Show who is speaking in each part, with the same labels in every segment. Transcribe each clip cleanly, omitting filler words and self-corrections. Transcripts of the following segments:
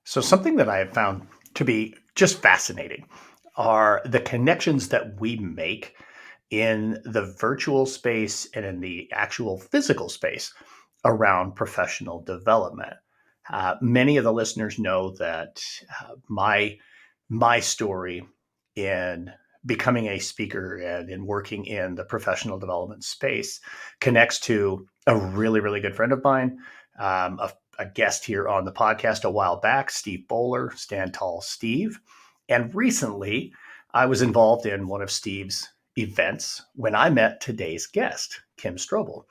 Speaker 1: So, something that I have found to be just fascinating are the connections that we make in the virtual space and in the actual physical space around professional development. Many of the listeners know that my story in becoming a speaker and in working in the professional development space connects to a really, really good friend of mine, a guest here on the podcast a while back, Steve Bowler, Stand Tall Steve. And recently, I was involved in one of Steve's events when I met today's guest, Kim Strobel.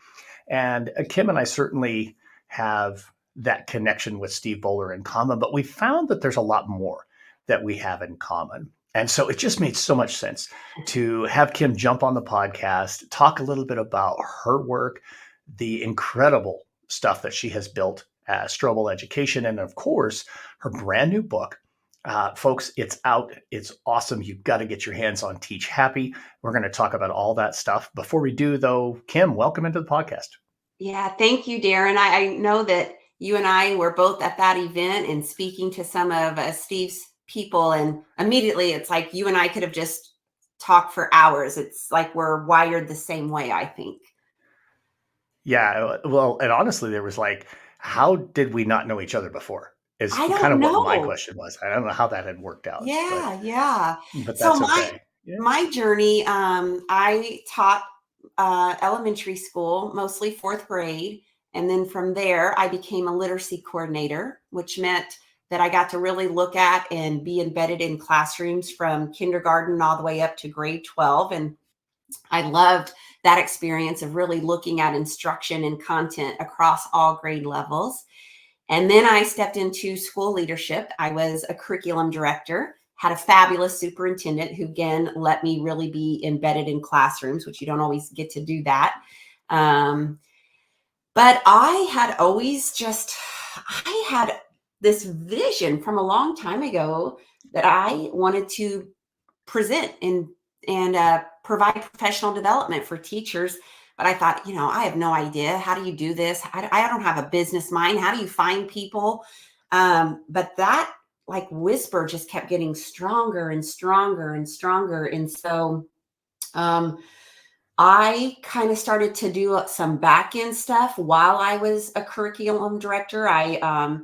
Speaker 1: And Kim and I certainly have that connection with Steve Bowler in common, but we found that there's a lot more that we have in common. And so it just made so much sense to have Kim jump on the podcast, talk a little bit about her work, the incredible stuff that she has built at Strobel Education, and of course, her brand new book. Folks, it's out. It's awesome. You've got to get your hands on Teach Happy. We're going to talk about all that stuff. Before we do, though, Kim, welcome into the podcast.
Speaker 2: Yeah, thank you, Darrin. I know that you and I were both at that event and speaking to some of Steve's people, and immediately it's like you and I could have just talked for hours. It's like we're wired the same way, I think.
Speaker 1: Yeah, well, and honestly, there was like, how did we not know each other before? Is
Speaker 2: I
Speaker 1: kind
Speaker 2: don't
Speaker 1: of what my
Speaker 2: know.
Speaker 1: question was. I don't know how that had worked out,
Speaker 2: Yeah.
Speaker 1: but
Speaker 2: So
Speaker 1: that's
Speaker 2: my
Speaker 1: okay. Yeah.
Speaker 2: my journey, I taught elementary school, mostly fourth grade, and then from there, I became a literacy coordinator, which meant that I got to really look at and be embedded in classrooms from kindergarten all the way up to grade 12, and I loved that experience of really looking at instruction and content across all grade levels. And then I stepped into school leadership. I was a curriculum director, had a fabulous superintendent who, again, let me really be embedded in classrooms, which you don't always get to do that. Um, but I had always I had this vision from a long time ago that I wanted to present and provide professional development for teachers. But I thought, I have no idea. How do you do this? I don't have a business mind. How do you find people? But that like whisper just kept getting stronger and stronger and stronger. And so um, I kind of started to do some back end stuff while I was a curriculum director. I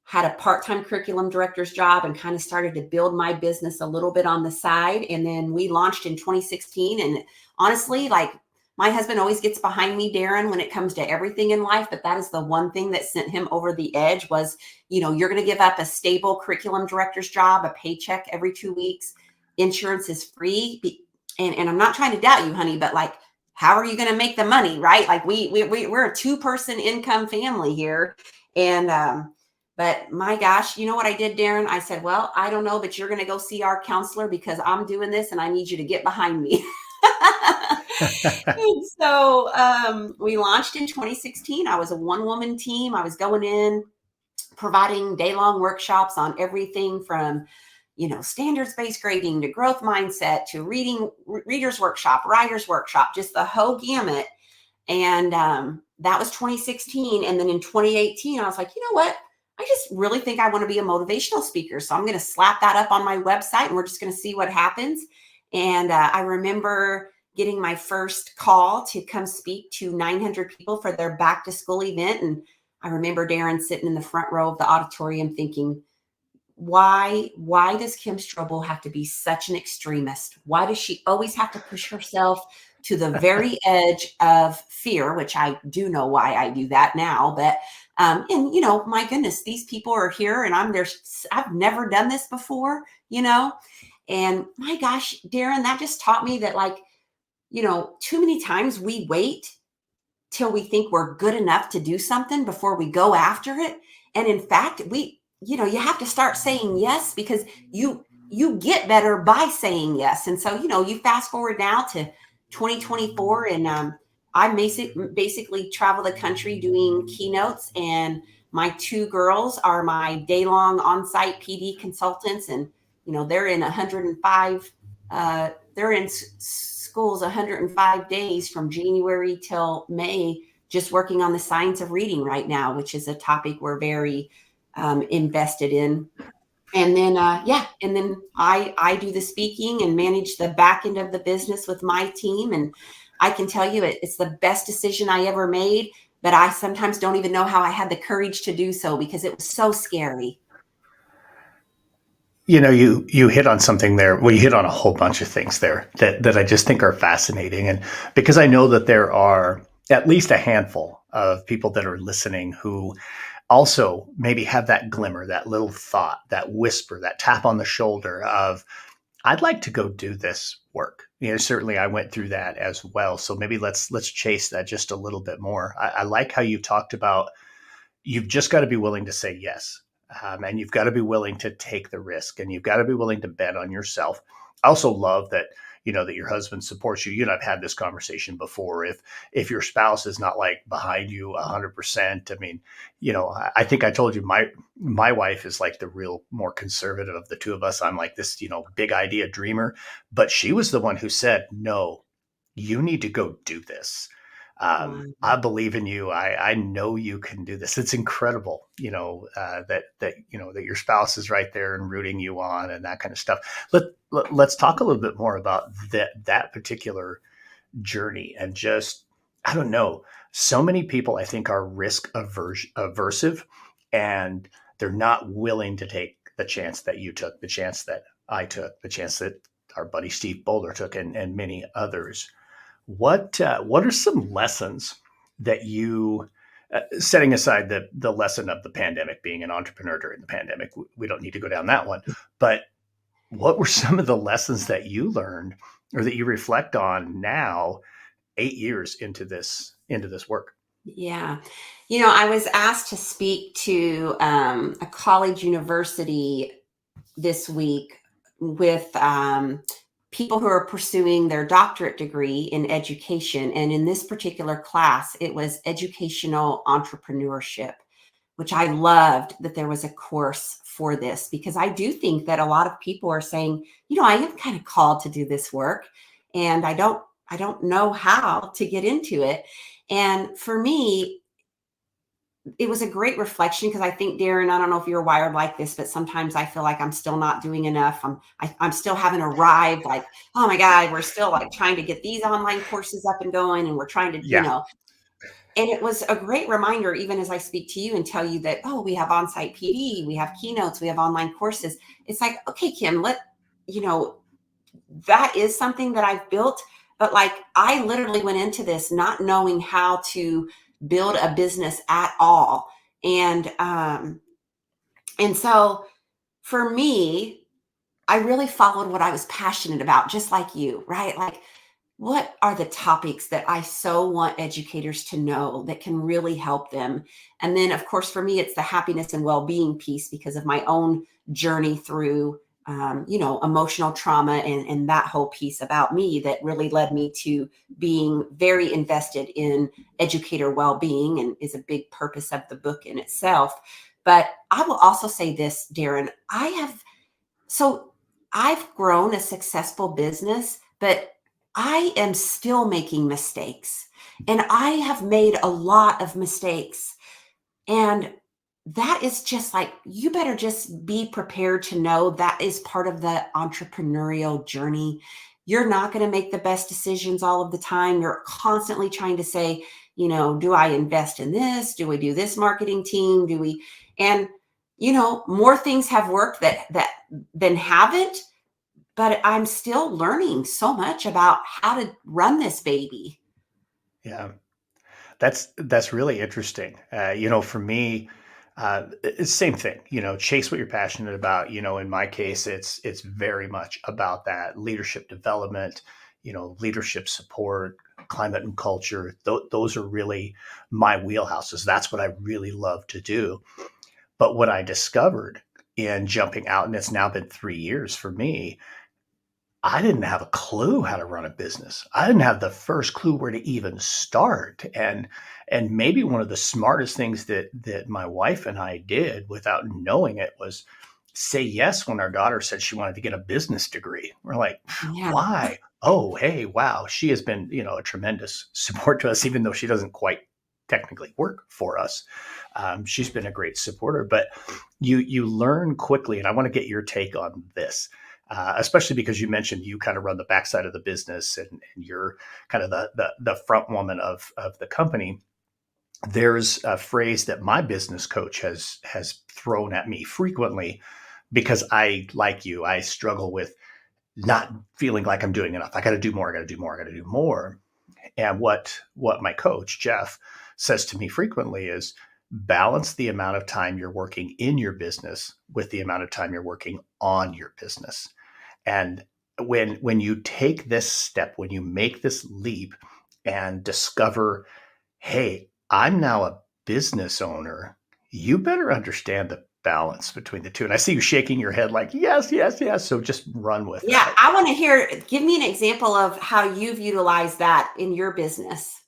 Speaker 2: had a part time curriculum director's job and kind of started to build my business a little bit on the side. And then we launched in 2016. And honestly, like my husband always gets behind me, Darrin, when it comes to everything in life. But that is the one thing that sent him over the edge was, you're going to give up a stable curriculum director's job, a paycheck every 2 weeks. Insurance is free. And I'm not trying to doubt you, honey, but like, how are you going to make the money, right? Like we're a 2-person income family here. And, but my gosh, you know what I did, Darrin? I said, well, I don't know, but you're going to go see our counselor because I'm doing this and I need you to get behind me. And so we launched in 2016. I was a one-woman team. I was going in, providing day-long workshops on everything from standards-based grading to growth mindset to readers workshop, writers workshop, just the whole gamut. And that was 2016. And then in 2018, I was like, you know what? I just really think I want to be a motivational speaker. So I'm going to slap that up on my website and we're just going to see what happens. And I remember getting my first call to come speak to 900 people for their back to school event. And I remember Darrin sitting in the front row of the auditorium thinking, why does Kim Strobel have to be such an extremist? Why does she always have to push herself to the very edge of fear, which I do know why I do that now. But, and my goodness, these people are here and I've never done this before, and my gosh, Darrin, that just taught me that too many times we wait till we think we're good enough to do something before we go after it. And in fact, you have to start saying yes because you get better by saying yes. And so, you fast forward now to 2024 and I basically travel the country doing keynotes, and my 2 girls are my day-long on-site PD consultants, and they're in 105 they're in schools 105 days from January till May, just working on the science of reading right now, which is a topic we're very invested in. And then yeah, and then I do the speaking and manage the back end of the business with my team. And I can tell you it's the best decision I ever made, but I sometimes don't even know how I had the courage to do so because it was so scary.
Speaker 1: You hit on something there. Well, you hit on a whole bunch of things there that I just think are fascinating, and because I know that there are at least a handful of people that are listening who also maybe have that glimmer, that little thought, that whisper, that tap on the shoulder of, I'd like to go do this work. Certainly I went through that as well. So maybe let's chase that just a little bit more. I like how you talked about you've just got to be willing to say yes. And you've got to be willing to take the risk, and you've got to be willing to bet on yourself. I also love that, that your husband supports you. I've had this conversation before. If your spouse is not like behind you 100%, I mean, I think I told you my wife is like the real more conservative of the two of us. I'm like this, big idea dreamer, but she was the one who said, no, you need to go do this.
Speaker 2: Wow.
Speaker 1: I believe in you. I know you can do this. It's incredible, that your spouse is right there and rooting you on and that kind of stuff. Let's talk a little bit more about that particular journey and just, I don't know. So many people I think are aversive, and they're not willing to take the chance that you took, the chance that I took, the chance that our buddy Steve Bowler took, and many others. What are some lessons that you, setting aside the lesson of the pandemic, being an entrepreneur during the pandemic, we don't need to go down that one, but what were some of the lessons that you learned or that you reflect on now, 8 years into this work?
Speaker 2: Yeah. I was asked to speak to a college university this week with people who are pursuing their doctorate degree in education. And in this particular class, it was educational entrepreneurship, which I loved that there was a course for this because I do think that a lot of people are saying, I am kind of called to do this work and I don't know how to get into it. And for me, it was a great reflection because I think, Darrin, I don't know if you're wired like this, but sometimes I feel like I'm still not doing enough. I'm still haven't arrived. Like, oh my God, we're still like trying to get these online courses up and going, and we're trying to,
Speaker 1: Yeah,
Speaker 2: And it was a great reminder, even as I speak to you and tell you that, oh, we have on-site PD, we have keynotes, we have online courses. It's like, okay, Kim, you know, that is something that I've built, but like I literally went into this not knowing how to build a business at all. And so for me, I really followed what I was passionate about, just like you, right? Like, what are the topics that I so want educators to know that can really help them? And then, of course, for me, it's the happiness and well being piece because of my own journey through, emotional trauma and that whole piece about me that really led me to being very invested in educator well being and is a big purpose of the book in itself. But I will also say this, Darrin, so I've grown a successful business, but I am still making mistakes. And I have made a lot of mistakes. And that is just like, you better just be prepared to know that is part of the entrepreneurial journey. You're not going to make the best decisions all of the time. You're constantly trying to say, do I invest in this? Do we do this marketing team? And more things have worked that than haven't, but I'm still learning so much about how to run this baby.
Speaker 1: yeah. That's really interesting. For me, it's same thing. Chase what you're passionate about. In my case, it's very much about that leadership development. Leadership support, climate and culture. Those are really my wheelhouses. That's what I really love to do. But what I discovered in jumping out, and it's now been 3 years for me, I didn't have a clue how to run a business. I didn't have the first clue where to even start. And maybe one of the smartest things that my wife and I did without knowing it was say yes when our daughter said she wanted to get a business degree. We're like,
Speaker 2: Yeah.
Speaker 1: why? Oh, hey, wow. She has been, a tremendous support to us, even though she doesn't quite technically work for us. She's been a great supporter, but you learn quickly, and I want to get your take on this. Especially because you mentioned you kind of run the backside of the business, and you're kind of the front woman of the company. There's a phrase that my business coach has thrown at me frequently, because I, like you, I struggle with not feeling like I'm doing enough. I got to do more. I got to do more. I got to do more. And what my coach Jeff says to me frequently is, balance the amount of time you're working in your business with the amount of time you're working on your business. And when you take this step, when you make this leap and discover, hey, I'm now a business owner, you better understand the balance between the two. And I see you shaking your head like, yes, yes, yes. So just run with
Speaker 2: Yeah,
Speaker 1: that.
Speaker 2: I want to hear, give me an example of how you've utilized that in your business.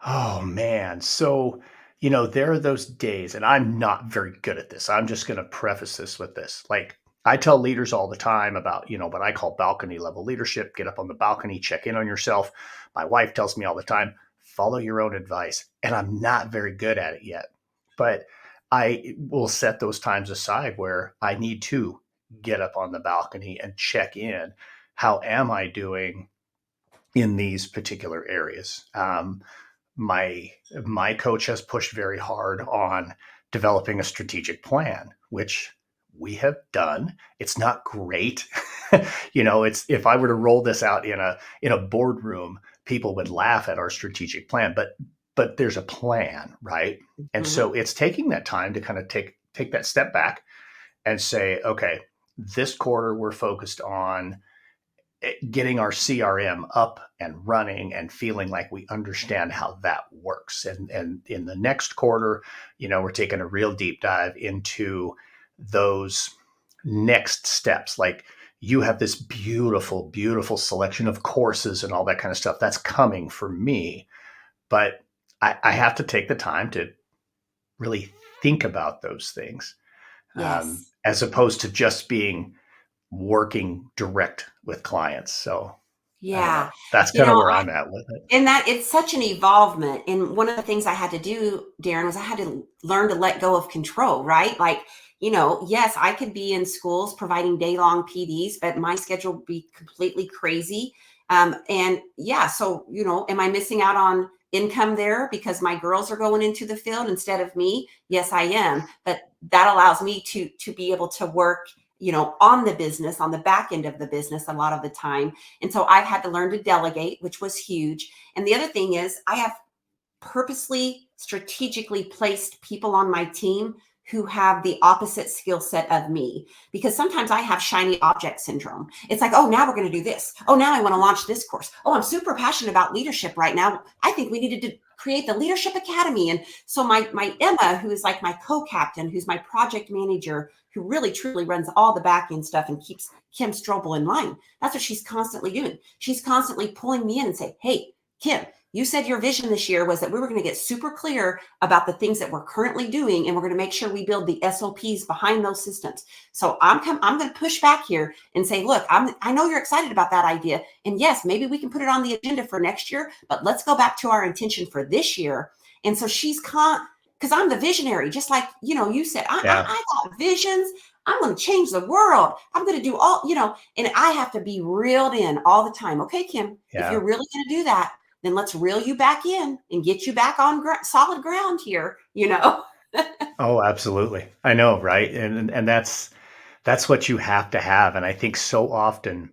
Speaker 1: Oh man. So, there are those days, and I'm not very good at this. I'm just going to preface this with this. Like, I tell leaders all the time about, what I call balcony level leadership. Get up on the balcony, check in on yourself. My wife tells me all the time, follow your own advice. And I'm not very good at it yet. But I will set those times aside where I need to get up on the balcony and check in. How am I doing in these particular areas? My coach has pushed very hard on developing a strategic plan, which we have done. It's not great. It's, if I were to roll this out in a boardroom, people would laugh at our strategic plan, but there's a plan, right? And
Speaker 2: Mhm.
Speaker 1: so it's taking that time to kind of take that step back and say, okay, this quarter we're focused on getting our CRM up and running and feeling like we understand how that works. And in the next quarter, we're taking a real deep dive into those next steps. Like, you have this beautiful, beautiful selection of courses and all that kind of stuff that's coming for me. But I have to take the time to really think about those things,
Speaker 2: Yes.
Speaker 1: as opposed to just being working direct with clients. So I don't know.
Speaker 2: Yeah.
Speaker 1: That's
Speaker 2: You
Speaker 1: kind of
Speaker 2: know,
Speaker 1: where I'm at with it.
Speaker 2: and that it's such an evolvement. And one of the things I had to do, Darrin, was I had to learn to let go of control, right? Like, yes, I could be in schools providing day long PDs, but my schedule would be completely crazy. And yeah, so, am I missing out on income there because my girls are going into the field instead of me? Yes, I am. But that allows me to be able to work, on the business, on the back end of the business a lot of the time. And so I've had to learn to delegate, which was huge. And the other thing is, I have purposely, strategically placed people on my team who have the opposite skill set of me, because sometimes I have shiny object syndrome. It's like, oh, now we're going to do this. Oh, now I want to launch this course. Oh, I'm super passionate about leadership right now. I think we needed to create the Leadership Academy. And so my Emma, who is like my co-captain, who's my project manager, who really truly runs all the back end stuff and keeps Kim Strobel in line. That's what she's constantly doing. She's constantly pulling me in and say, hey, Kim, you said your vision this year was that we were going to get super clear about the things that we're currently doing, and we're going to make sure we build the SOPs behind those systems. So I'm going to push back here and say, look, I know you're excited about that idea, and yes, maybe we can put it on the agenda for next year, but let's go back to our intention for this year. And so because I'm the visionary, just like you said,
Speaker 1: Yeah.
Speaker 2: I got visions. I'm going to change the world. I'm going to do all, and I have to be reeled in all the time. Okay, Kim, if
Speaker 1: Yeah.
Speaker 2: you're really going to do that, then let's reel you back in and get you back on solid ground here.
Speaker 1: Oh, absolutely. I know, right? And that's what you have to have. And I think so often,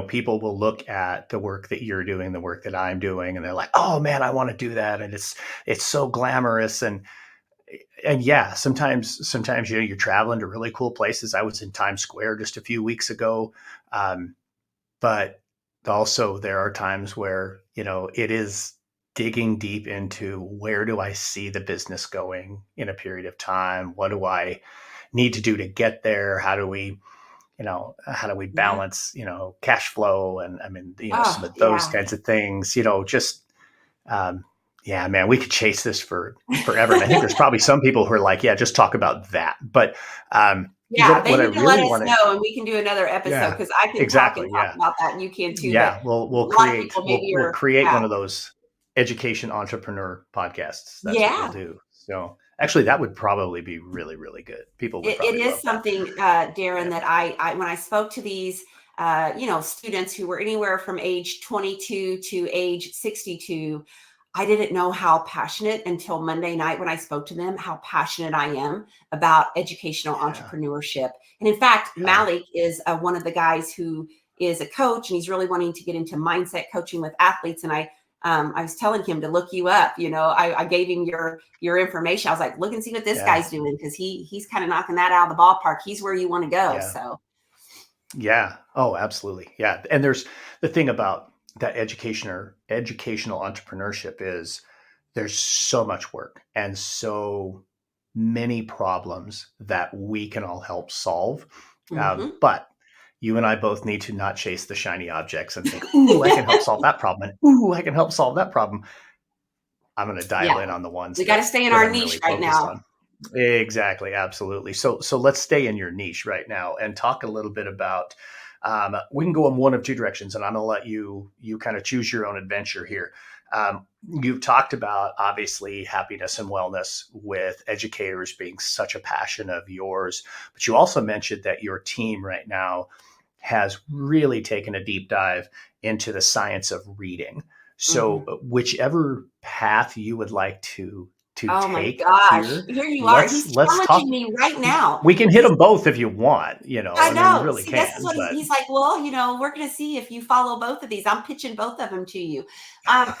Speaker 1: people will look at the work that you're doing, the work that I'm doing, and they're like, "Oh man, I want to do that." And it's so glamorous, and yeah, sometimes you're traveling to really cool places. I was in Times Square just a few weeks ago. But also there are times where, it is digging deep into, where do I see the business going in a period of time? What do I need to do to get there? How do we
Speaker 2: Yeah.
Speaker 1: balance, cash flow? And I mean, some
Speaker 2: Oh,
Speaker 1: of those
Speaker 2: yeah.
Speaker 1: kinds of things, just, um, yeah, man, we could chase this for forever. And I think there's probably some people who are like, yeah, just talk about that. But
Speaker 2: Yeah, they
Speaker 1: what I
Speaker 2: need to let
Speaker 1: really
Speaker 2: us
Speaker 1: want to,
Speaker 2: know, and we can do another episode,
Speaker 1: yeah,
Speaker 2: because I can talk and
Speaker 1: exactly.
Speaker 2: talk
Speaker 1: Yeah.
Speaker 2: about that, and you can too. But
Speaker 1: Yeah, we'll
Speaker 2: a lot of people maybe
Speaker 1: we'll
Speaker 2: are,
Speaker 1: create
Speaker 2: yeah.
Speaker 1: one of those. education entrepreneur podcasts. That's what we'll
Speaker 2: Yeah.
Speaker 1: do. So actually, that would probably be really, really good. People would
Speaker 2: It
Speaker 1: probably
Speaker 2: is
Speaker 1: love that.
Speaker 2: something, Darren,
Speaker 1: Yeah.
Speaker 2: that I when I spoke to these, students who were anywhere from age 22 to age 62, I didn't know how passionate until Monday night when I spoke to them, how passionate I am about educational
Speaker 1: Yeah.
Speaker 2: entrepreneurship. And in fact,
Speaker 1: Yeah.
Speaker 2: Malik is one of the guys who is a coach, and he's really wanting to get into mindset coaching with athletes. And I was telling him to look you up. I gave him your information. I was like, look and see what this
Speaker 1: Yeah.
Speaker 2: guy's doing, because he's kind of knocking that out of the ballpark. He's where you want to go.
Speaker 1: Yeah.
Speaker 2: So
Speaker 1: Yeah. Oh, absolutely. Yeah. And there's the thing about that educational entrepreneurship is there's so much work and so many problems that we can all help solve.
Speaker 2: mhm.
Speaker 1: But you and I both need to not chase the shiny objects and think, ooh, I can help solve that problem. And ooh, I can help solve that problem. I'm going to dial
Speaker 2: Yeah,
Speaker 1: in on the ones
Speaker 2: we got to
Speaker 1: that
Speaker 2: stay in
Speaker 1: that
Speaker 2: our
Speaker 1: I'm
Speaker 2: niche
Speaker 1: really
Speaker 2: right
Speaker 1: focused
Speaker 2: now.
Speaker 1: on. Exactly, absolutely. So let's stay in your niche right now and talk a little bit about. We can go in one of two directions, and I'm going to let you kind of choose your own adventure here. You've talked about obviously happiness and wellness with educators being such a passion of yours, but you also mentioned that your team right now has really taken a deep dive into the science of reading. So
Speaker 2: Mhm.
Speaker 1: whichever path you would like to
Speaker 2: Oh my
Speaker 1: take
Speaker 2: gosh,
Speaker 1: here,
Speaker 2: here you are.
Speaker 1: let's
Speaker 2: He's
Speaker 1: let's
Speaker 2: challenging
Speaker 1: talk.
Speaker 2: me right now.
Speaker 1: We can hit
Speaker 2: He's
Speaker 1: them both if you want,
Speaker 2: I
Speaker 1: I mean, we
Speaker 2: know.
Speaker 1: really
Speaker 2: See, this is
Speaker 1: can,
Speaker 2: what
Speaker 1: but
Speaker 2: he's like. Well, we're going to see if you follow both of these. I'm pitching both of them to you.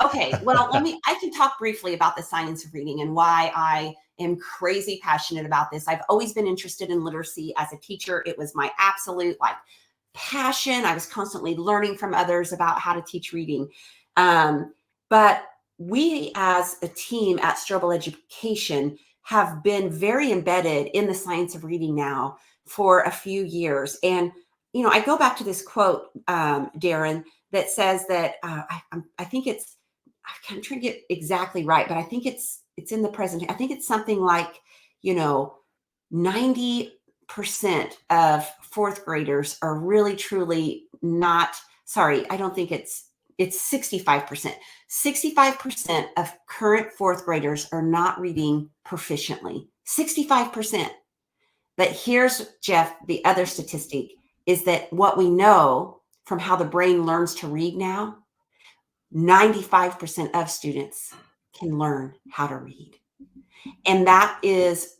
Speaker 2: Okay. Well, I can talk briefly about the science of reading and why I am crazy passionate about this. I've always been interested in literacy as a teacher. It was my absolute passion. I was constantly learning from others about how to teach reading. But we, as a team at Strobel Education, have been very embedded in the science of reading now for a few years. And, I go back to this quote, Darren, that says that I think it's, I'm trying to get exactly right, but I think it's in the present. I think it's something like, you know, 90% of fourth graders are really truly not, sorry, I don't think it's 65%. 65% of current fourth graders are not reading proficiently. 65%. But here's, Jeff, the other statistic is that what we know from how the brain learns to read now, 95% of students can learn how to read. And that is,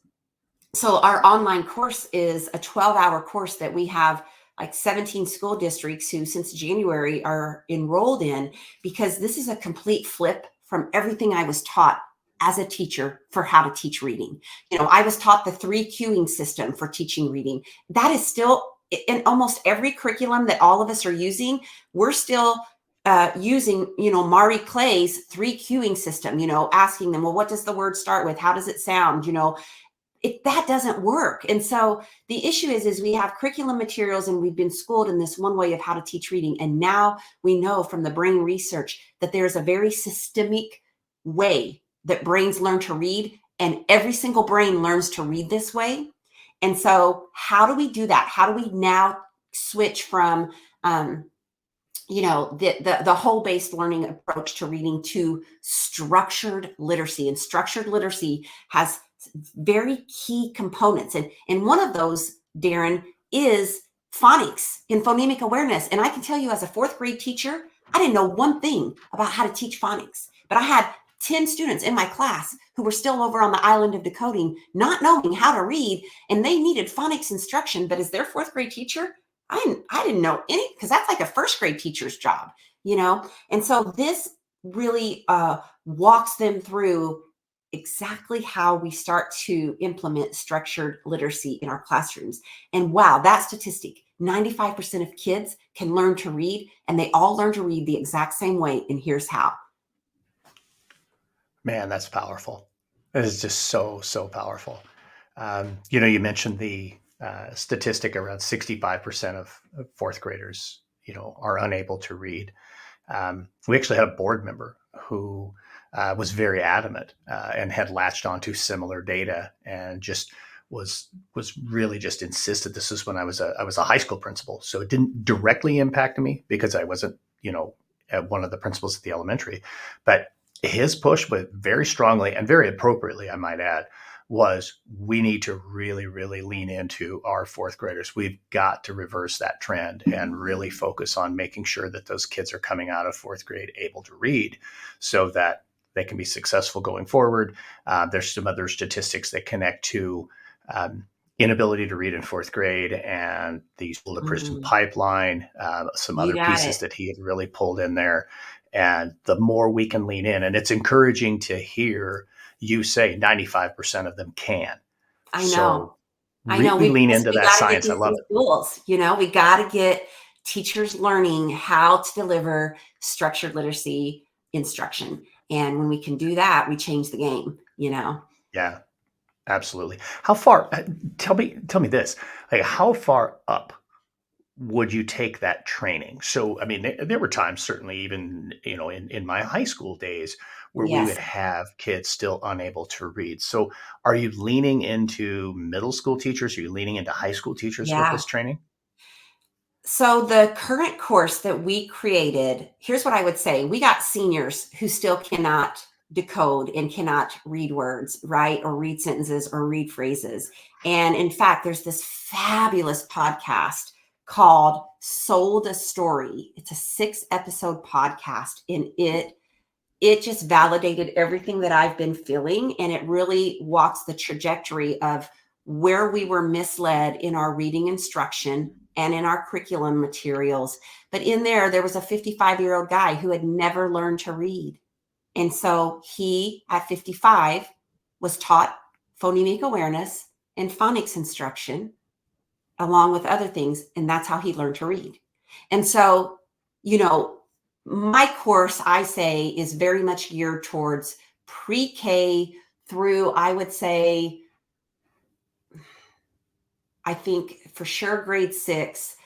Speaker 2: so our online course is a 12-hour course that we have like 17 school districts who since January are enrolled in, because this is a complete flip from everything I was taught as a teacher for how to teach reading. I was taught the 3 cueing system for teaching reading. That is still in almost every curriculum that all of us are using. We're still using, Mari Clay's 3 cueing system, asking them, well, what does the word start with? How does it sound? That doesn't work. And so the issue is we have curriculum materials and we've been schooled in this one way of how to teach reading. And now we know from the brain research that there's a very systemic way that brains learn to read, and every single brain learns to read this way. And so how do we do that? How do we now switch from, the whole based learning approach to reading to structured literacy? And structured literacy has very key components. And one of those, Darren, is phonics and phonemic awareness. And I can tell you, as a fourth grade teacher, I didn't know one thing about how to teach phonics, but I had 10 students in my class who were still over on the island of decoding, not knowing how to read, and they needed phonics instruction. But as their fourth grade teacher, I didn't know any, because that's like a first grade teacher's job. And so this really walks them through exactly how we start to implement structured literacy in our classrooms. And wow, that statistic, 95% of kids can learn to read, and they all learn to read the exact same way. And here's how.
Speaker 1: man, that's powerful. That is just so powerful. You mentioned the statistic around 65% of fourth graders, are unable to read. We actually had a board member who was very adamant and had latched onto similar data and just was really just insisted. This is when I was a high school principal, so it didn't directly impact me because I wasn't one of the principals at the elementary, but his push, but very strongly and very appropriately, I might add, was we need to really, really lean into our fourth graders. We've got to reverse that trend and really focus on making sure that those kids are coming out of fourth grade able to read so that they can be successful going forward. There's some other statistics that connect to inability to read in fourth grade and the school to prison
Speaker 2: Mm,
Speaker 1: pipeline, some
Speaker 2: you
Speaker 1: other
Speaker 2: got
Speaker 1: pieces
Speaker 2: it.
Speaker 1: that he had really pulled in there. And the more we can lean in, and it's encouraging to hear you say 95% of them can.
Speaker 2: I know.
Speaker 1: So
Speaker 2: I know.
Speaker 1: really lean into
Speaker 2: We
Speaker 1: that
Speaker 2: got to get
Speaker 1: science. I
Speaker 2: these
Speaker 1: love
Speaker 2: in
Speaker 1: it.
Speaker 2: schools. We got to get teachers learning how to deliver structured literacy instruction. And when we can do that, we change the game.
Speaker 1: Yeah, absolutely. How far, tell me this, like how far up would you take that training? So, I mean, there were times, certainly, even in my high school days, where we would
Speaker 2: Yes.
Speaker 1: have kids still unable to read. So, are you leaning into middle school teachers? Are you leaning into high school teachers with
Speaker 2: Yeah.
Speaker 1: this training?
Speaker 2: So the current course that we created, here's what I would say. We got seniors who still cannot decode and cannot read words, right? Or read sentences or read phrases. And in fact, there's this fabulous podcast called Sold a Story. It's a 6-episode podcast, and it just validated everything that I've been feeling. And it really walks the trajectory of where we were misled in our reading instruction and in our curriculum materials. But in there was a 55-year-old guy who had never learned to read. And so he, at 55, was taught phonemic awareness and phonics instruction along with other things. And that's how he learned to read. And so, you know, my course, I say, is very much geared towards pre-K through, I would say, I think for sure grade 6.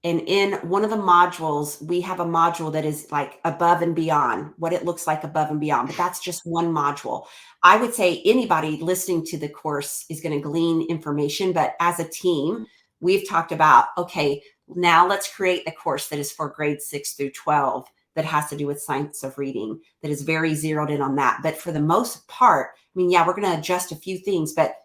Speaker 2: And in one of the modules, we have a module that is like above and beyond, what it looks like above and beyond, but that's just one module. I would say anybody listening to the course is going to glean information, but as a team, we've talked about, okay, now let's create the course that is for grade 6 through 12 that has to do with science of reading, that is very zeroed in on that. But for the most part, I mean, yeah, we're going to adjust a few things, but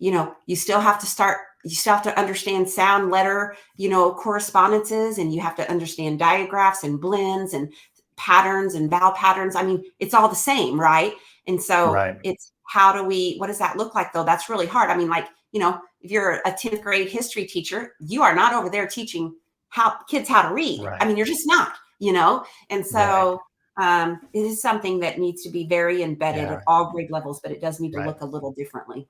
Speaker 2: you still have to understand sound letter, correspondences, and you have to understand diagraphs and blends and patterns and vowel patterns. I mean, it's all the same, right? And so
Speaker 1: Right,
Speaker 2: it's what does that look like though? That's really hard. I mean, like, if you're a 10th grade history teacher, you are not over there teaching kids how to read. I
Speaker 1: right,
Speaker 2: mean, you're just not. And
Speaker 1: right.
Speaker 2: so it is something that needs to be very embedded at
Speaker 1: Yeah,
Speaker 2: all grade levels, but it does need to
Speaker 1: right.
Speaker 2: look a little differently.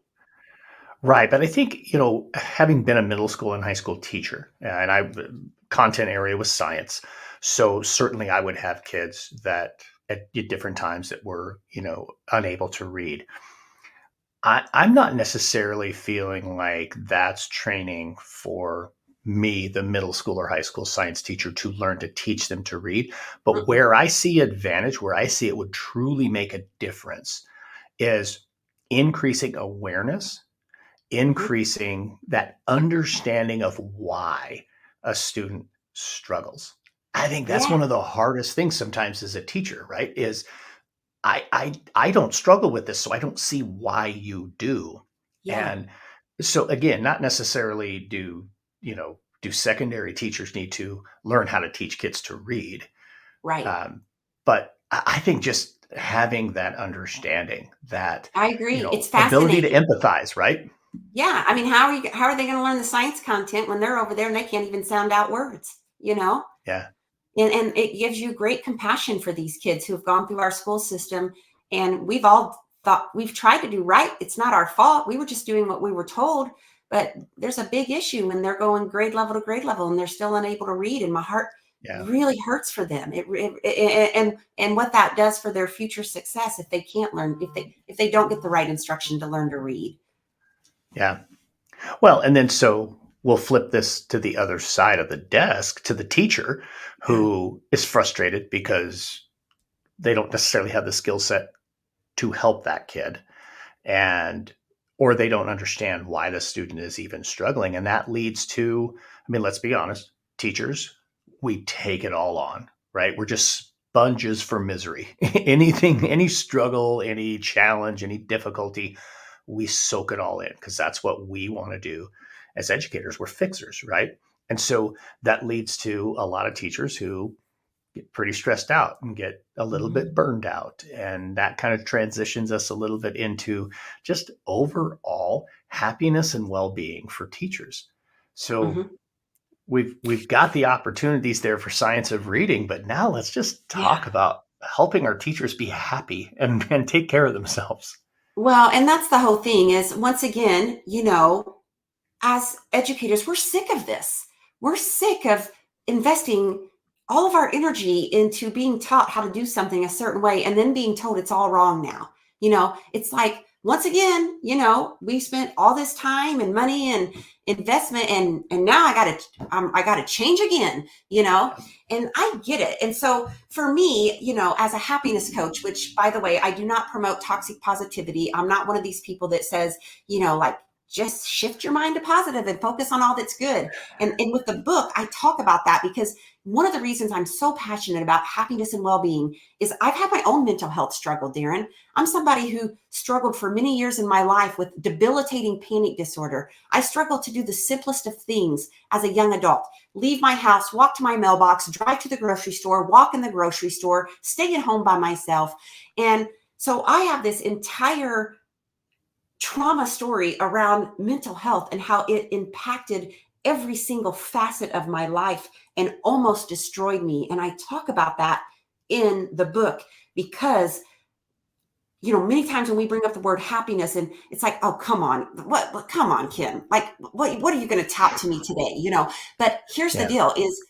Speaker 1: Right, but I think, having been a middle school and high school teacher, and content area was science, so certainly I would have kids that at different times that were, unable to read. I'm not necessarily feeling like that's training for me, the middle school or high school science teacher, to learn to teach them to read. But
Speaker 2: Mm-mm.
Speaker 1: where I see advantage, where I see it would truly make a difference, is increasing awareness,
Speaker 2: Mhm.
Speaker 1: increasing that understanding of why a student struggles. I think that's
Speaker 2: Yeah,
Speaker 1: one of the hardest things sometimes as a teacher, right? Is I don't struggle with this, so I don't see why you do.
Speaker 2: yeah,
Speaker 1: And so again, not necessarily do secondary teachers need to learn how to teach kids to read,
Speaker 2: right.
Speaker 1: but I think just having that understanding, that
Speaker 2: I agree. It's
Speaker 1: ability to
Speaker 2: fascinating.
Speaker 1: empathize, right?
Speaker 2: Yeah, I mean, how are they gonna learn the science content when they're over there and they can't even sound out words, you know?
Speaker 1: Yeah,
Speaker 2: And it gives you great compassion for these kids who have gone through our school system, and we've all thought we've tried to do right. It's not our fault. We were just doing what we were told, but there's a big issue when they're going grade level to grade level and they're still unable to read, and my heart
Speaker 1: yeah,
Speaker 2: really hurts for them. And what that does for their future success if they can't learn, if they don't get the right instruction to learn to read.
Speaker 1: yeah. Well, and then so we'll flip this to the other side of the desk, to the teacher
Speaker 2: Yeah.
Speaker 1: who is frustrated because they don't necessarily have the skill set to help that kid, and or they don't understand why the student is even struggling, and that leads to, I mean, let's be honest, teachers, we take it all on, right? We're just sponges for misery. Anything, any struggle, any challenge, any difficulty, we soak it all in because that's what we want to do as educators. We're fixers, right? And so that leads to a lot of teachers who get pretty stressed out and get a little bit
Speaker 2: Mhm.
Speaker 1: burned out. And that kind of transitions us a little bit into just overall happiness and well being for teachers. So
Speaker 2: Mhm.
Speaker 1: we've got the opportunities there for science of reading, but now let's just
Speaker 2: Yeah.
Speaker 1: talk about helping our teachers be happy and take care of themselves.
Speaker 2: Well, and that's the whole thing is once again, as educators, we're sick of this. We're sick of investing all of our energy into being taught how to do something a certain way and then being told it's all wrong now. It's like, once again, we spent all this time and money and investment and now I got to change again, and I get it. And so for me, as a happiness coach, which by the way, I do not promote toxic positivity. I'm not one of these people that says, like, just shift your mind to positive and focus on all that's good. And with the book, I talk about that because one of the reasons I'm so passionate about happiness and well-being is I've had my own mental health struggle, Darrin. I'm somebody who struggled for many years in my life with debilitating panic disorder. I struggled to do the simplest of things as a young adult. Leave my house, walk to my mailbox, drive to the grocery store, walk in the grocery store, stay at home by myself. And so I have this entire trauma story around mental health and how it impacted every single facet of my life and almost destroyed me. And I talk about that in the book because many times when we bring up the word happiness and it's like, oh, come on, come on, Kim, like, what are you going to tout to me today? But here's the
Speaker 1: Yeah.
Speaker 2: deal is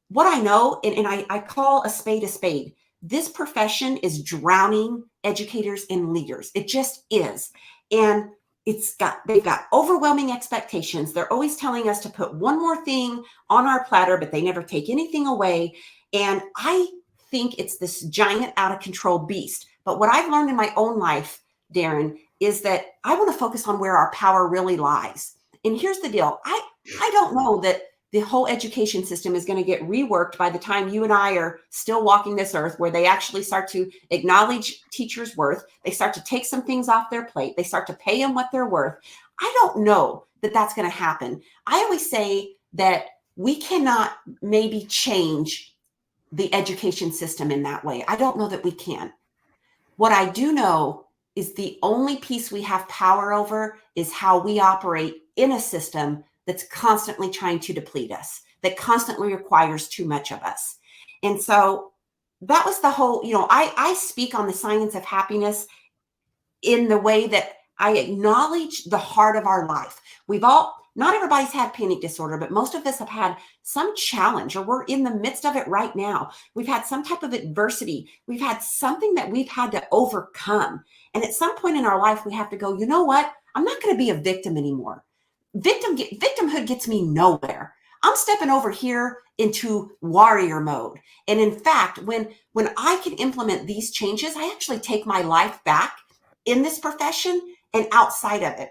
Speaker 2: what I know, and I call a spade a spade. This profession is drowning educators and leaders. It just is. And they've got overwhelming expectations. They're always telling us to put one more thing on our platter, but they never take anything away. And I think it's this giant out of control beast. But what I've learned in my own life, Darrin, is that I want to focus on where our power really lies. And here's the deal. I don't know that the whole education system is going to get reworked by the time you and I are still walking this earth, where they actually start to acknowledge teachers' worth. They start to take some things off their plate. They start to pay them what they're worth. I don't know that that's going to happen. I always say that we cannot maybe change the education system in that way. I don't know that we can. What I do know is the only piece we have power over is how we operate in a system that's constantly trying to deplete us, that constantly requires too much of us. And so that was the whole, I speak on the science of happiness in the way that I acknowledge the heart of our life. Not everybody's had panic disorder, but most of us have had some challenge or we're in the midst of it right now. We've had some type of adversity. We've had something that we've had to overcome. And at some point in our life, we have to go, you know what? I'm not going to be a victim anymore. Victimhood gets me nowhere. I'm stepping over here into warrior mode. And in fact, when I can implement these changes, I actually take my life back in this profession and outside of it.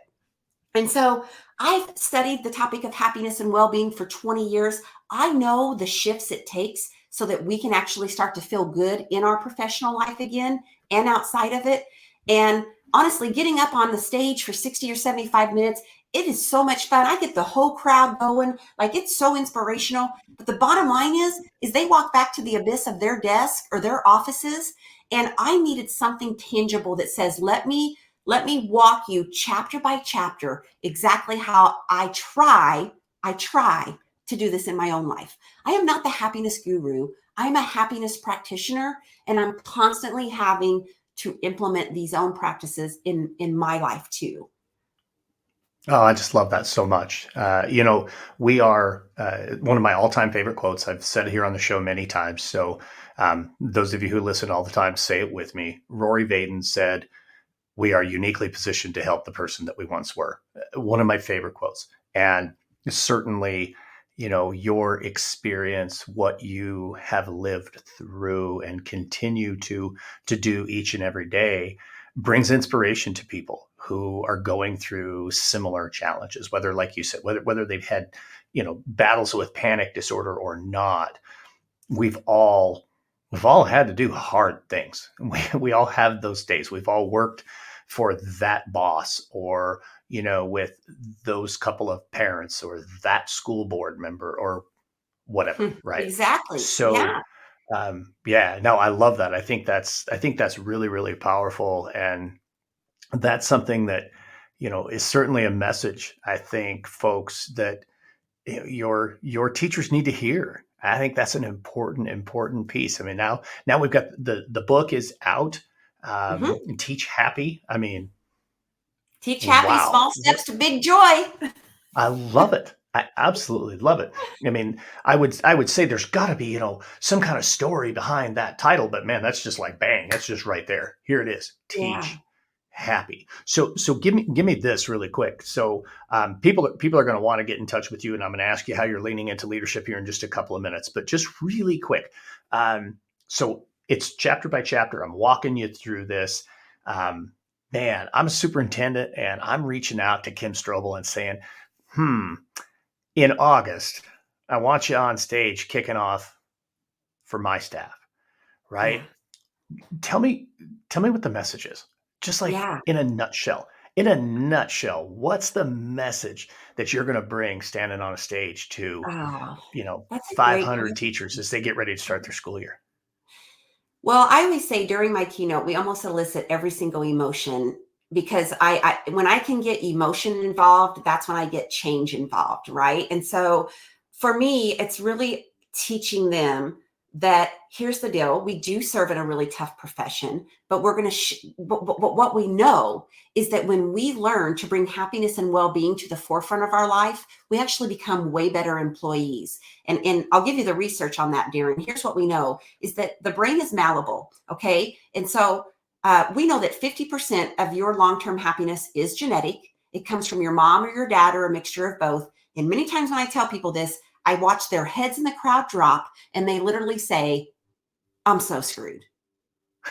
Speaker 2: And so I've studied the topic of happiness and well being for 20 years. I know the shifts it takes so that we can actually start to feel good in our professional life again and outside of it. And honestly, getting up on the stage for 60 or 75 minutes, it is so much fun. I get the whole crowd going. Like, it's so inspirational. But the bottom line is they walk back to the abyss of their desk or their offices. And I needed something tangible that says, let me walk you chapter by chapter exactly how I try to do this in my own life. I am not the happiness guru. I'm a happiness practitioner, and I'm constantly having to implement these own practices in my life too.
Speaker 1: Oh, I just love that so much. We are one of my all-time favorite quotes. I've said it here on the show many times. So those of you who listen all the time, say it with me. Rory Vaden said, "We are uniquely positioned to help the person that we once were." One of my favorite quotes. And certainly, your experience, what you have lived through and continue to do each and every day brings inspiration to people who are going through similar challenges, whether, like you said, whether they've had, battles with panic disorder or not. We've all we've all had to do hard things. We all have those days. We've all worked for that boss, or, with those couple of parents, or that school board member, or whatever. Right.
Speaker 2: Exactly.
Speaker 1: So,
Speaker 2: Yeah.
Speaker 1: yeah, no, I love that. I think that's really, really powerful. And that's something that, is certainly a message, I think, folks, that your teachers need to hear. I think that's an important piece. I mean, now we've got the book is out.
Speaker 2: Hmm.
Speaker 1: Teach Happy. I mean,
Speaker 2: Teach happy,
Speaker 1: wow,
Speaker 2: small steps to big joy.
Speaker 1: I love it. I absolutely love it. I mean, I would say there's got to be, some kind of story behind that title, but man, that's just like bang, that's just right there. Here it is.
Speaker 2: Yeah.
Speaker 1: Teach Happy. So give me this really quick. So people are going to want to get in touch with you, and I'm going to ask you how you're leaning into leadership here in just a couple of minutes. But just really quick, so it's chapter by chapter. I'm walking you through this. Um, Man, I'm a superintendent, and I'm reaching out to Kim Strobel and saying, hmm, in August, I want you on stage kicking off for my staff,
Speaker 2: Yeah.
Speaker 1: right? Tell me, tell me what the message is. Just like
Speaker 2: Yeah.
Speaker 1: in a nutshell. In a nutshell, what's the message that you're going to bring standing on a stage to,
Speaker 2: Oh, that's a great
Speaker 1: 500
Speaker 2: question.
Speaker 1: teachers as they get ready to start their school year?
Speaker 2: Well, I always say during my keynote, we almost elicit every single emotion because when I can get emotion involved, that's when I get change involved, right? And so for me, it's really teaching them that here's the deal: we do serve in a really tough profession, but we're going to. But what we know is that when we learn to bring happiness and well-being to the forefront of our life, we actually become way better employees. And I'll give you the research on that, Darren. Here's what we know is that the brain is malleable. Okay. And so we know that 50% of your long term happiness is genetic. It comes from your mom or your dad or a mixture of both. And many times when I tell people this, I watch their heads in the crowd drop and they literally say, I'm so screwed,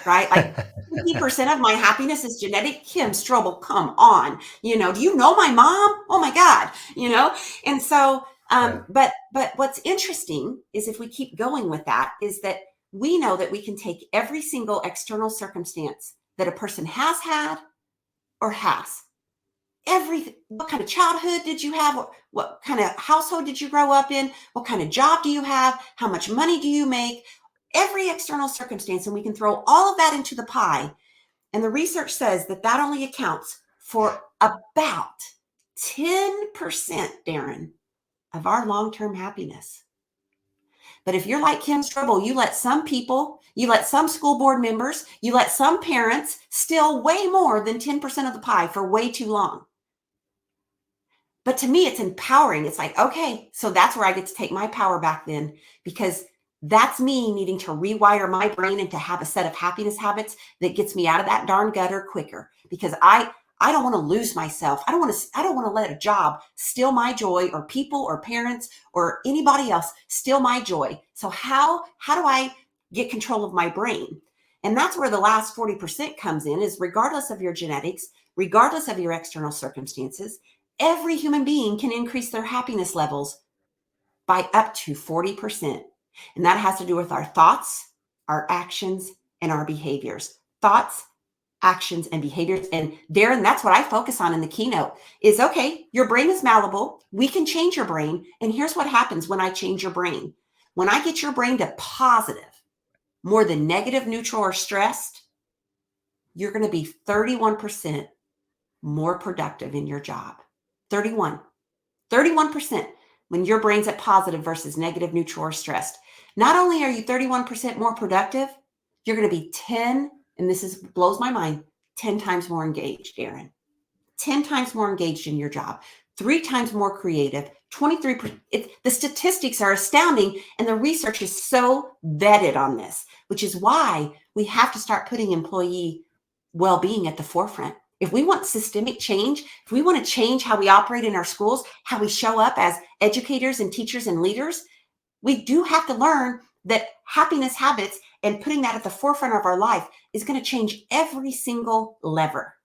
Speaker 2: right? Like 50% of my happiness is genetic. Kim Strobel, come on. Do you know my mom? Oh my God, And so,
Speaker 1: Yeah.
Speaker 2: but what's interesting is if we keep going with that, is that we know that we can take every single external circumstance that a person has had or has. What kind of childhood did you have? What kind of household did you grow up in? What kind of job do you have? How much money do you make? Every external circumstance, and we can throw all of that into the pie. And the research says that that only accounts for about 10%, Darren, of our long-term happiness. But if you're like Kim Strobel, you let some people, you let some school board members, you let some parents steal way more than 10% of the pie for way too long. But to me, it's empowering. It's like, okay, so that's where I get to take my power back then, because that's me needing to rewire my brain and to have a set of happiness habits that gets me out of that darn gutter quicker. Because I don't want to lose myself. I don't want to let a job steal my joy, or people or parents or anybody else steal my joy. So how do I get control of my brain? And that's where the last 40% comes in, is regardless of your genetics, regardless of your external circumstances, every human being can increase their happiness levels by up to 40%. And that has to do with our thoughts, our actions, and our behaviors. Thoughts, actions, and behaviors. And Darren, that's what I focus on in the keynote is, okay, your brain is malleable. We can change your brain. And here's what happens when I change your brain. When I get your brain to positive, more than negative, neutral, or stressed, you're going to be 31% more productive in your job. 31. 31% when your brain's at positive versus negative, neutral, or stressed. Not only are you 31% more productive, you're going to be 10, and blows my mind, 10 times more engaged, Aaron. 10 times more engaged in your job, 3 times more creative, 23%. The statistics are astounding, and the research is so vetted on this, which is why we have to start putting employee well-being at the forefront. If we want systemic change, if we want to change how we operate in our schools, how we show up as educators and teachers and leaders, we do have to learn that happiness habits and putting that at the forefront of our life is going to change every single lever.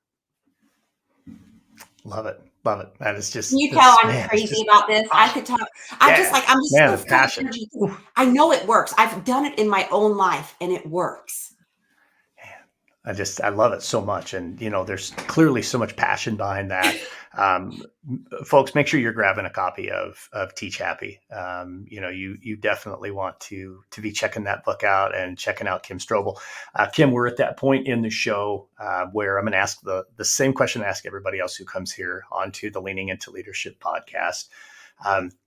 Speaker 1: Love it. Love it. That is
Speaker 2: Can
Speaker 1: just
Speaker 2: you tell
Speaker 1: this
Speaker 2: I'm
Speaker 1: man. It's
Speaker 2: crazy
Speaker 1: just
Speaker 2: about this? I
Speaker 1: ah,
Speaker 2: could talk.
Speaker 1: yeah,
Speaker 2: I'm just
Speaker 1: man,
Speaker 2: so
Speaker 1: the
Speaker 2: full of
Speaker 1: passion.
Speaker 2: energy.
Speaker 1: Ooh.
Speaker 2: I know it works. I've done it in my own life and it works.
Speaker 1: I love it so much, and there's clearly so much passion behind that. Um, Folks, make sure you're grabbing a copy of Teach Happy. You definitely want to be checking that book out and checking out Kim Strobel. Kim, we're at that point in the show where I'm going to ask the same question I ask everybody else who comes here onto the Leaning Into Leadership podcast.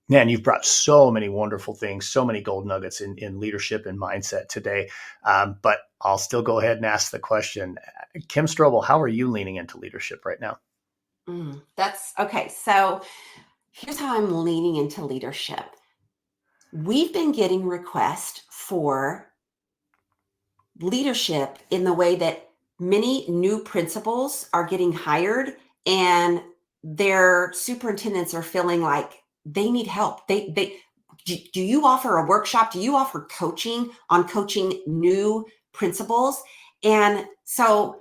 Speaker 1: Man, you've brought so many wonderful things, so many gold nuggets in leadership and mindset today. But I'll still go ahead and ask the question. Kim Strobel, how are you leaning into leadership right now?
Speaker 2: That's okay. So here's how I'm leaning into leadership. We've been getting requests for leadership in the way that many new principals are getting hired and their superintendents are feeling like they need help. Do you offer a workshop? Do you offer coaching on coaching new principals? And so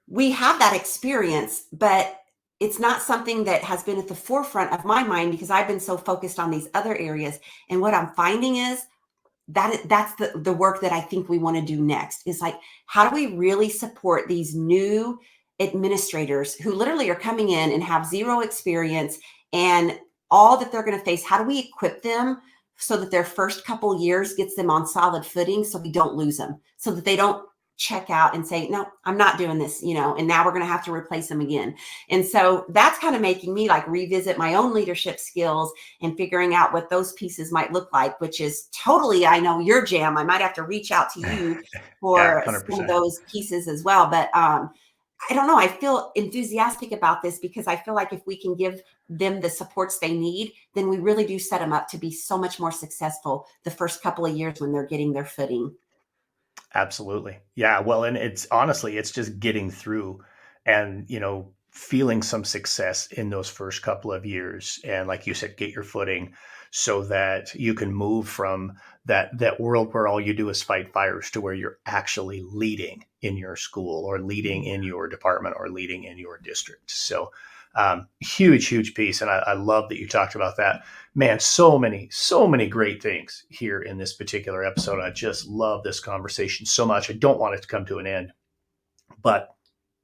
Speaker 2: we have that experience, but it's not something that has been at the forefront of my mind because I've been so focused on these other areas. And what I'm finding is that's the work that I think we want to do next is like, how do we really support these new administrators who literally are coming in and have zero experience and all that they're going to face? How do we equip them so that their first couple years gets them on solid footing so we don't lose them, so that they don't check out and say, no, I'm not doing this, and now we're going to have to replace them again. And so that's kind of making me like revisit my own leadership skills and figuring out what those pieces might look like, which is totally, I know, your jam. I might have to reach out to you
Speaker 1: Yeah,
Speaker 2: for some of
Speaker 1: 100%.
Speaker 2: those pieces as well. But I don't know. I feel enthusiastic about this because I feel like if we can give them the supports they need, then we really do set them up to be so much more successful the first couple of years when they're getting their footing.
Speaker 1: Absolutely. Yeah. Well, and it's honestly, it's just getting through and, feeling some success in those first couple of years. And like you said, get your footing so that you can move from that world where all you do is fight fires to where you're actually leading in your school or leading in your department or leading in your district. So huge, huge piece. And I love that you talked about that. Man, so many great things here in this particular episode. I just love this conversation so much. I don't want it to come to an end, but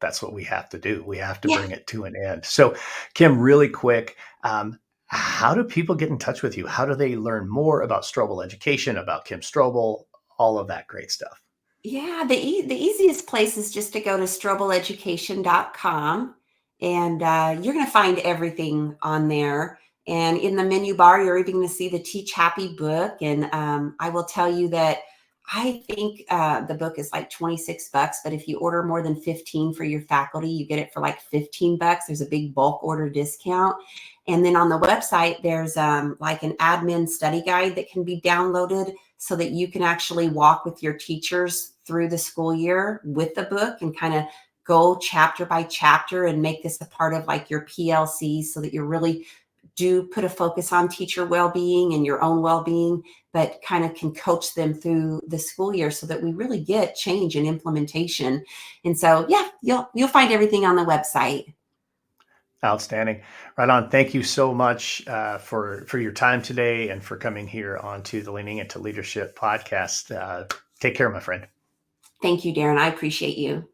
Speaker 1: that's what we have to do. We have to
Speaker 2: Yeah.
Speaker 1: bring it to an end. So, Kim, really quick, how do people get in touch with you? How do they learn more about Strobel education, about Kim Strobel, all of that great stuff?
Speaker 2: Yeah, the easiest place is just to go to strobeleducation.com and you're going to find everything on there. And in the menu bar, you're even going to see the Teach Happy book. And I will tell you that I think the book is like $26, but if you order more than 15 for your faculty, you get it for like $15. There's a big bulk order discount. And then on the website, there's like an admin study guide that can be downloaded so that you can actually walk with your teachers through the school year with the book and kind of go chapter by chapter and make this a part of like your PLC so that you really do put a focus on teacher well-being and your own well-being, but kind of can coach them through the school year so that we really get change and implementation. And so, yeah, you'll find everything on the website.
Speaker 1: Outstanding. Right on. Thank you so much for your time today and for coming here onto the Leaning Into Leadership podcast. Take care, my friend.
Speaker 2: Thank you, Darrin. I appreciate you.